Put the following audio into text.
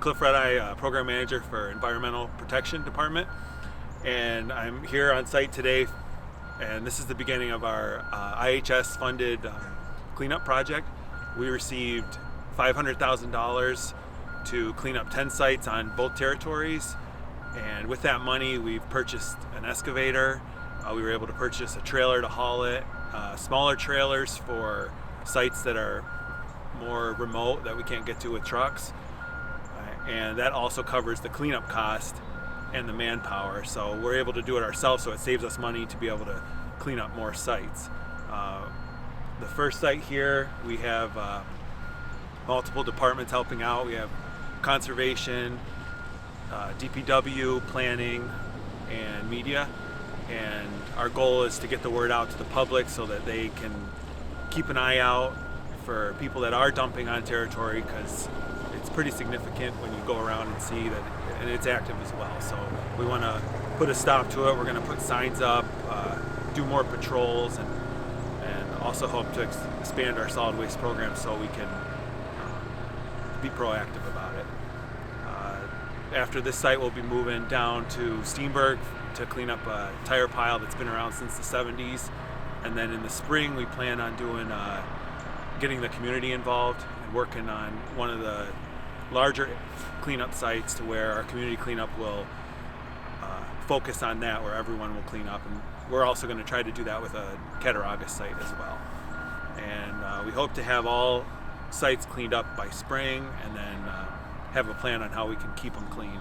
Cliff Redeye, Program Manager for Environmental Protection Department, and I'm here on site today, and this is the beginning of our IHS-funded cleanup project. We received $500,000 to clean up 10 sites on both territories, and with that money we've purchased an excavator. We were able to purchase a trailer to haul it, smaller trailers for sites that are more remote that we can't get to with trucks, and that also covers the cleanup cost and the manpower, so we're able to do it ourselves, so it saves us money to be able to clean up more sites. The first site here, we have multiple departments helping out. We have conservation, DPW, planning, and media, and our goal is to get the word out to the public so that they can keep an eye out for people that are dumping on territory, because it's pretty significant when you go around and see that, and it's active as well. So we want to put a stop to it. We're going to put signs up, do more patrols, and also hope to expand our solid waste program so we can be proactive about it. After this site, we'll be moving down to Steenberg to clean up a tire pile that's been around since the 70s. And then in the spring, we plan on doing getting the community involved and working on one of the larger cleanup sites to where our community cleanup will focus on that, where everyone will clean up. And we're also going to try to do that with a Cattaraugus site as well. And we hope to have all sites cleaned up by spring, and then have a plan on how we can keep them clean.